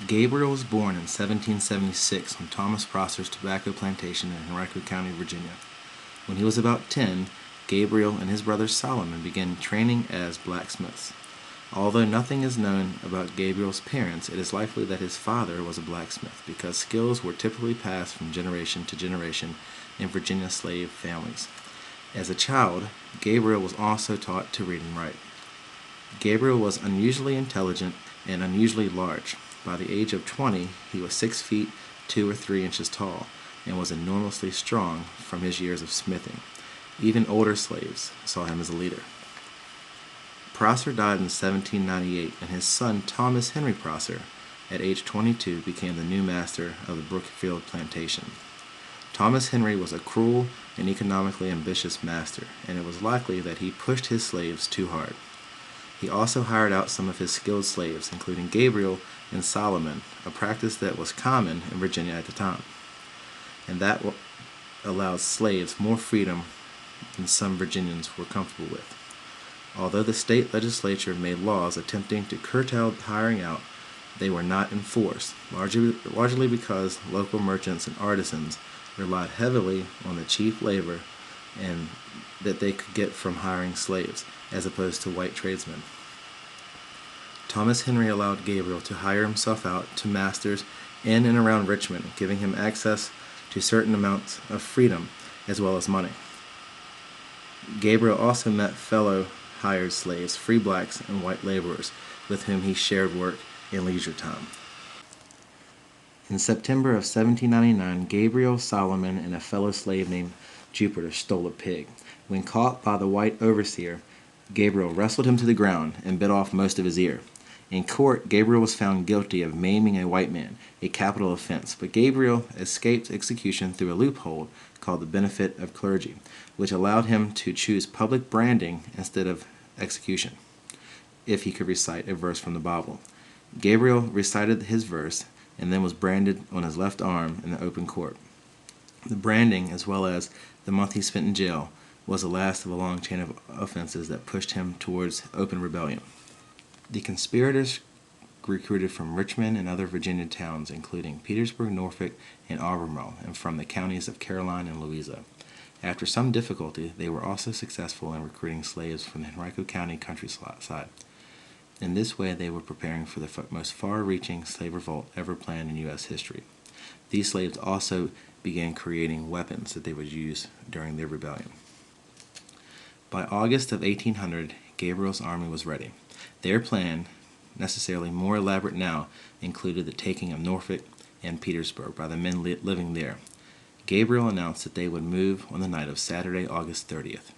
Gabriel was born in 1776 on Thomas Prosser's tobacco plantation in Henrico County, Virginia. When he was about 10, Gabriel and his brother Solomon began training as blacksmiths. Although nothing is known about Gabriel's parents, it is likely that his father was a blacksmith because skills were typically passed from generation to generation in Virginia slave families. As a child, Gabriel was also taught to read and write. Gabriel was unusually intelligent and unusually large. By the age of 20, he was 6 feet 2 or 3 inches tall and was enormously strong from his years of smithing. Even older slaves saw him as a leader. Prosser died in 1798, and his son Thomas Henry Prosser, at age 22, became the new master of the Brookfield plantation. Thomas Henry was a cruel and economically ambitious master, and it was likely that he pushed his slaves too hard. He also hired out some of his skilled slaves, including Gabriel and Solomon, a practice that was common in Virginia at the time, and that allowed slaves more freedom than some Virginians were comfortable with. Although the state legislature made laws attempting to curtail hiring out, they were not enforced, largely because local merchants and artisans relied heavily on the cheap labor and that they could get from hiring slaves, as opposed to white tradesmen. Thomas Henry allowed Gabriel to hire himself out to masters in and around Richmond, giving him access to certain amounts of freedom as well as money. Gabriel also met fellow hired slaves, free blacks, and white laborers, with whom he shared work in leisure time. In September of 1799, Gabriel, Solomon, and a fellow slave named Jupiter stole a pig. When caught by the white overseer, Gabriel wrestled him to the ground and bit off most of his ear. In court, Gabriel was found guilty of maiming a white man, a capital offense, but Gabriel escaped execution through a loophole called the benefit of clergy, which allowed him to choose public branding instead of execution, if he could recite a verse from the Bible. Gabriel recited his verse and then was branded on his left arm in the open court. The branding, as well as the month he spent in jail, was the last of a long chain of offenses that pushed him towards open rebellion. The conspirators recruited from Richmond and other Virginia towns, including Petersburg, Norfolk, and Albemarle, and from the counties of Caroline and Louisa. After some difficulty, they were also successful in recruiting slaves from the Henrico County countryside. In this way, they were preparing for the most far-reaching slave revolt ever planned in U.S. history. These slaves also began creating weapons that they would use during their rebellion. By August of 1800, Gabriel's army was ready. Their plan, necessarily more elaborate now, included the taking of Norfolk and Petersburg by the men living there. Gabriel announced that they would move on the night of Saturday, August 30th.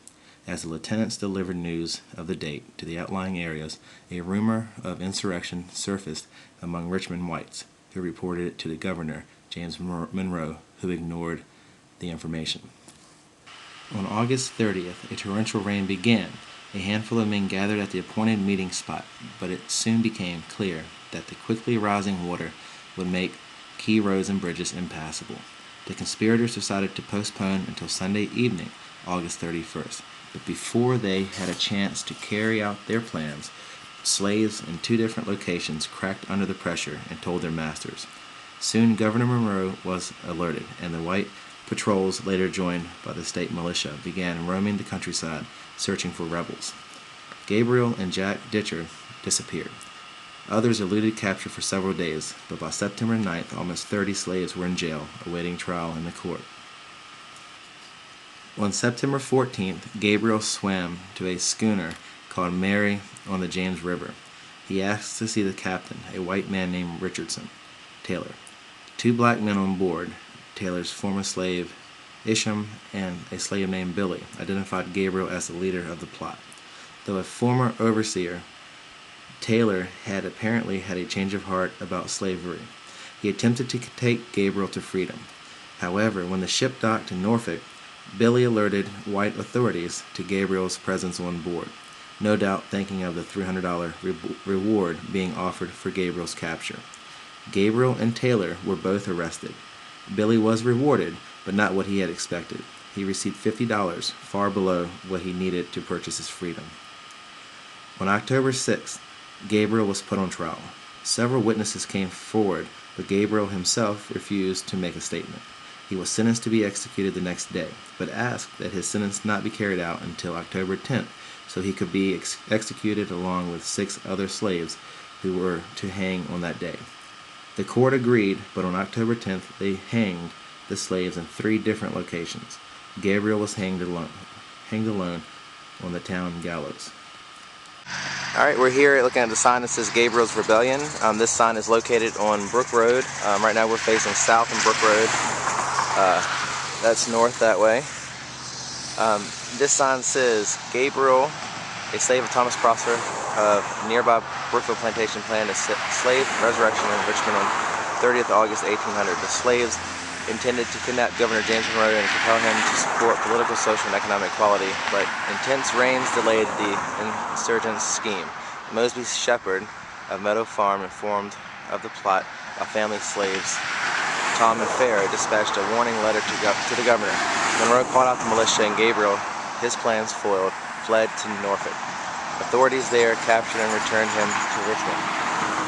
As the lieutenants delivered news of the date to the outlying areas, a rumor of insurrection surfaced among Richmond whites, who reported it to the governor, James Monroe, who ignored the information. On August 30th, a torrential rain began. A handful of men gathered at the appointed meeting spot, but it soon became clear that the quickly rising water would make key roads and bridges impassable. The conspirators decided to postpone until Sunday evening, August 31st. But before they had a chance to carry out their plans, slaves in 2 different locations cracked under the pressure and told their masters. Soon Governor Monroe was alerted, and the white patrols, later joined by the state militia, began roaming the countryside, searching for rebels. Gabriel and Jack Ditcher disappeared. Others eluded capture for several days, but by September 9th, almost 30 slaves were in jail, awaiting trial in the court. On September 14th, Gabriel swam to a schooner called Mary on the James River. He asked to see the captain, a white man named Richardson Taylor. 2 black men on board, Taylor's former slave Isham and a slave named Billy, identified Gabriel as the leader of the plot. Though a former overseer, Taylor had apparently had a change of heart about slavery. He attempted to take Gabriel to freedom. However, when the ship docked in Norfolk, Billy alerted white authorities to Gabriel's presence on board, no doubt thinking of the $300 reward being offered for Gabriel's capture. Gabriel and Taylor were both arrested. Billy was rewarded, but not what he had expected. He received $50, far below what he needed to purchase his freedom. On October 6th, Gabriel was put on trial. Several witnesses came forward, but Gabriel himself refused to make a statement. He was sentenced to be executed the next day, but asked that his sentence not be carried out until October 10th, so he could be executed along with 6 other slaves who were to hang on that day. The court agreed, but on October 10th they hanged the slaves in 3 different locations. Gabriel was hanged alone on the town gallows. Alright, we're here looking at the sign that says Gabriel's Rebellion. This sign is located on Brook Road. Right now we're facing south on Brook Road. That's north that way. This sign says, Gabriel, a slave of Thomas Prosser of nearby Brookfield plantation, planned a slave resurrection in Richmond on 30th August 1800. The slaves intended to kidnap Governor James Monroe and compel him to support political, social, and economic equality, but intense rains delayed the insurgents' scheme. Mosby Shepherd of Meadow Farm, informed of the plot by family slaves Tom and Fair, dispatched a warning letter to the governor. Monroe called out the militia, and Gabriel, his plans foiled, fled to Norfolk. Authorities there captured and returned him to Richmond.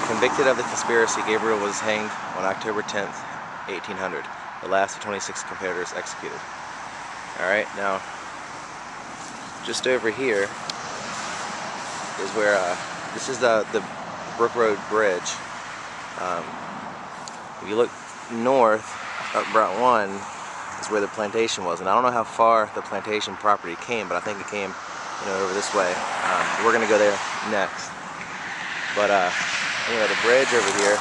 Convicted of the conspiracy, Gabriel was hanged on October 10th, 1800. The last of 26 competitors executed. Alright, now, just over here is where, this is the Brook Road Bridge. If you look north, up Route 1 is where the plantation was, and I don't know how far the plantation property came, but I think it came, over this way. We're going to go there next. But, anyway, the bridge over here,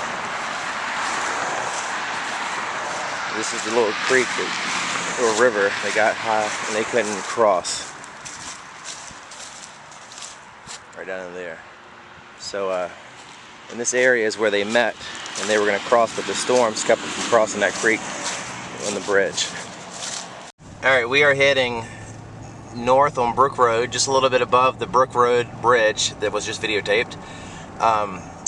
this is the little creek, or river, they got high and they couldn't cross. Right down in there. So, in this area is where they met, and they were going to cross, but the storms kept them from crossing that creek on the bridge. Alright, we are heading north on Brook Road, just a little bit above the Brook Road Bridge that was just videotaped.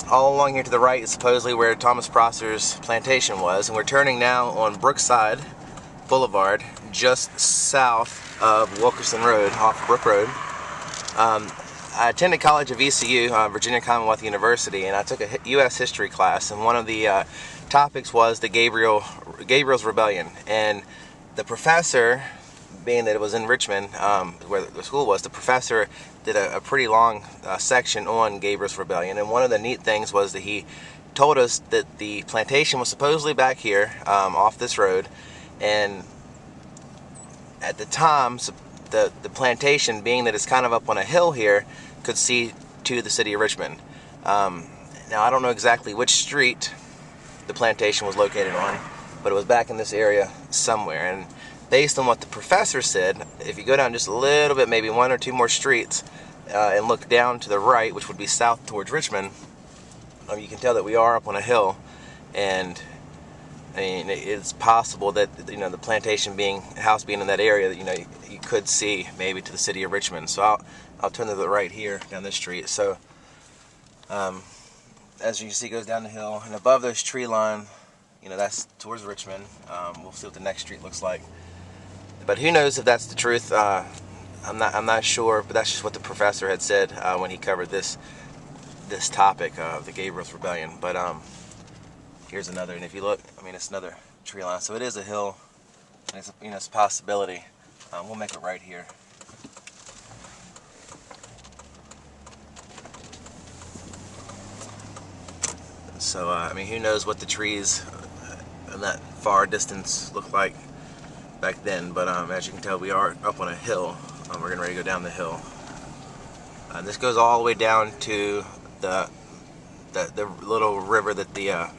All along here to the right is supposedly where Thomas Prosser's plantation was, and we're turning now on Brookside Boulevard, just south of Wilkerson Road, off Brook Road. I attended college at VCU, Virginia Commonwealth University, and I took a U.S. history class, and one of the topics was the Gabriel's Rebellion. And the professor, being that it was in Richmond, where the school was, the professor did a pretty long section on Gabriel's Rebellion. And one of the neat things was that he told us that the plantation was supposedly back here, off this road, and at the time, the plantation, being that it's kind of up on a hill here, could see to the city of Richmond. Now, I don't know exactly which street the plantation was located on, but it was back in this area somewhere. And based on what the professor said, if you go down just a little bit, maybe 1 or 2 more streets, and look down to the right, which would be south towards Richmond, you can tell that we are up on a hill, and I mean, it's possible that the plantation house being in that area, that you could see maybe to the city of Richmond. So I'll turn to the right here down this street. So as you can see, it goes down the hill, and above this tree line, that's towards Richmond. We'll see what the next street looks like. But who knows if that's the truth? I'm not sure, but that's just what the professor had said when he covered this topic of the Gabriel's Rebellion. But here's another, and if you look, I mean, it's another tree line, so it is a hill, and it's it's a possibility. We'll make it right here. So I mean, who knows what the trees in that far distance look like back then, but as you can tell, we are up on a hill. We're getting ready to go down the hill. This goes all the way down to the little river that the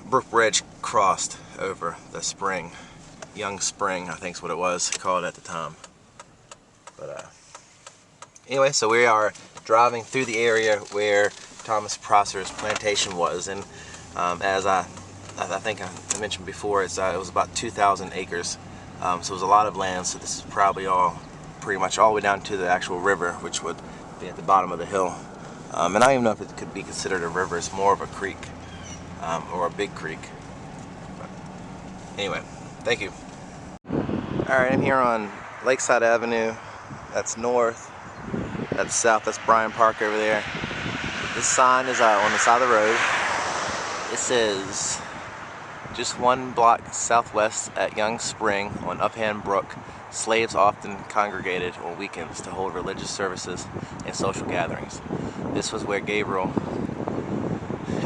Brook Bridge crossed over, the spring. Young Spring, I think is what it was called at the time. But anyway, so we are driving through the area where Thomas Prosser's plantation was, and as I think I mentioned before, it was about 2,000 acres. So it was a lot of land, so this is probably pretty much all the way down to the actual river, which would be at the bottom of the hill. And I don't even know if it could be considered a river. It's more of a creek, or a big creek. But anyway, thank you. Alright, I'm here on Lakeside Avenue. That's north. That's south. That's Bryan Park over there. This sign is on the side of the road. It says, just 1 block southwest at Young Spring on Upham Brook, slaves often congregated on weekends to hold religious services and social gatherings. This was where Gabriel,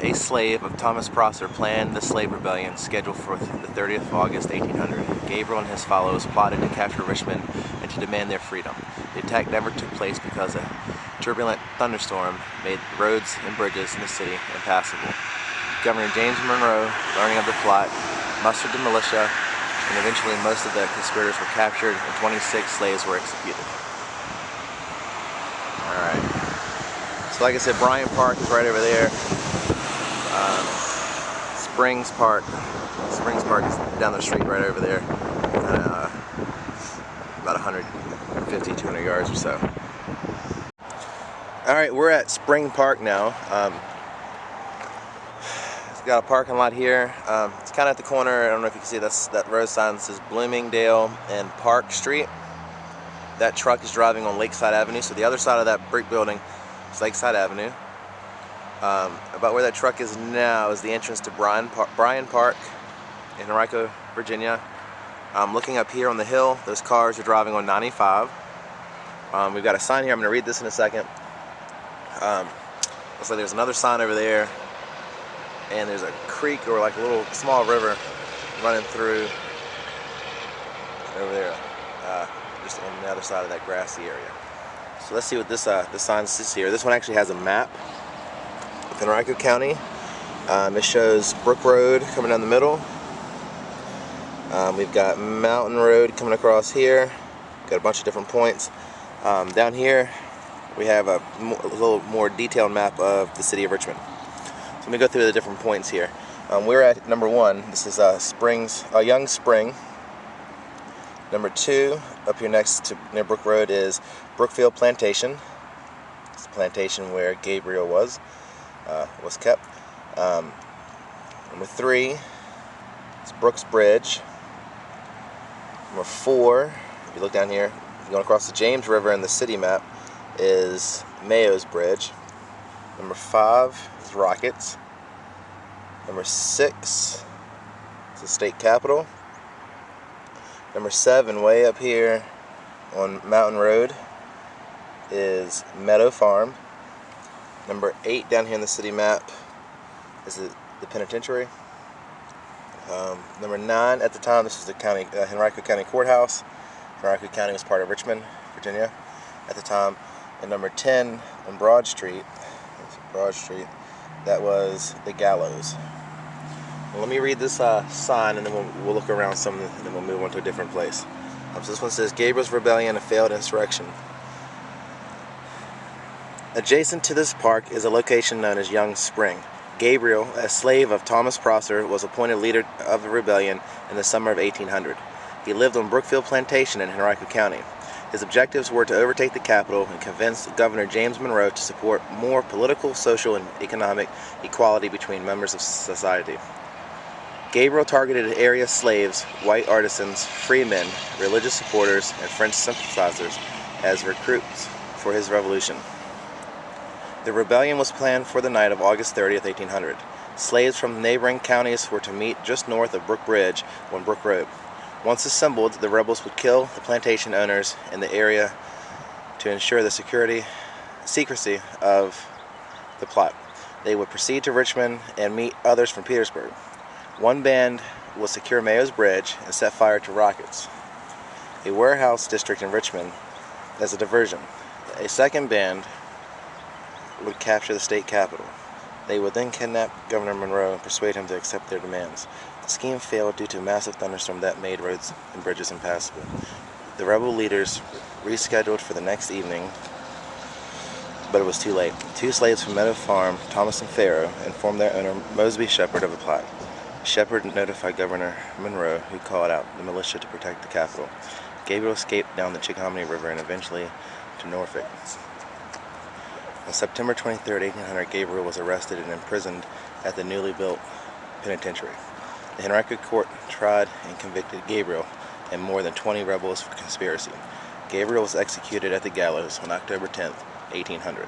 a slave of Thomas Prosser, planned the slave rebellion scheduled for the 30th of August 1800. Gabriel and his followers plotted to capture Richmond and to demand their freedom. The attack never took place because a turbulent thunderstorm made roads and bridges in the city impassable. Governor James Monroe, learning of the plot, mustered the militia, and eventually most of the conspirators were captured and 26 slaves were executed. Alright. So like I said, Bryan Park is right over there. Springs Park is down the street right over there. About 150, 200 yards or so. Alright, we're at Spring Park now. It's got a parking lot here. It's kind of at the corner. I don't know if you can see that road sign that says Bloomingdale and Park Street. That truck is driving on Lakeside Avenue, so the other side of that brick building is Lakeside Avenue. About where that truck is now is the entrance to Bryan Park in Henrico, Virginia. Looking up here on the hill, those cars are driving on 95. We've got a sign here. I'm going to read this in a second. Looks like there's another sign over there, and there's a creek or like a little small river running through over there, just on the other side of that grassy area. So let's see what this sign says here. This one actually has a map of Henrico County. It shows Brook Road coming down the middle. We've got Mountain Road coming across here. Got a bunch of different points. Down here we have a little more detailed map of the city of Richmond. So let me go through the different points here. We're at number 1. This is Young Spring. Number 2, up here next to near Brook Road, is Brookfield Plantation. It's the plantation where Gabriel was kept. Number 3 is Brooks Bridge. Number 4, if you look down here, if you're going across the James River in the city map, is Mayo's Bridge. Number 5 is Rockets. Number 6 is the state capitol. Number 7, way up here on Mountain Road, is Meadow Farm. Number 8 down here in the city map is the penitentiary. Number 9 at the time, this was the Henrico County Courthouse. Henrico County was part of Richmond, Virginia at the time. And number 10 on Broad Street, that was the gallows. Well, let me read this sign, and then we'll look around some, and then we'll move on to a different place. So this one says, Gabriel's Rebellion, a failed insurrection. Adjacent to this park is a location known as Young Spring. Gabriel, a slave of Thomas Prosser, was appointed leader of the rebellion in the summer of 1800. He lived on Brookfield Plantation in Henrico County. His objectives were to overtake the capital and convince Governor James Monroe to support more political, social, and economic equality between members of society. Gabriel targeted area slaves, white artisans, freemen, religious supporters, and French sympathizers as recruits for his revolution. The rebellion was planned for the night of August 30th, 1800. Slaves from neighboring counties were to meet just north of Brook Bridge on Brook Road. Once assembled, the rebels would kill the plantation owners in the area to ensure the secrecy of the plot. They would proceed to Richmond and meet others from Petersburg. One band would secure Mayo's Bridge and set fire to Rockets, a warehouse district in Richmond, as a diversion. A second band would capture the state capitol. They would then kidnap Governor Monroe and persuade him to accept their demands. The scheme failed due to a massive thunderstorm that made roads and bridges impassable. The rebel leaders rescheduled for the next evening, but it was too late. 2 slaves from Meadow Farm, Thomas and Farrow, informed their owner, Mosby Shepherd, of the plot. Shepherd notified Governor Monroe, who called out the militia to protect the capital. Gabriel escaped down the Chickahominy River and eventually to Norfolk. On September 23, 1800, Gabriel was arrested and imprisoned at the newly built penitentiary. The Henrico court tried and convicted Gabriel and more than 20 rebels for conspiracy. Gabriel was executed at the gallows on October 10, 1800.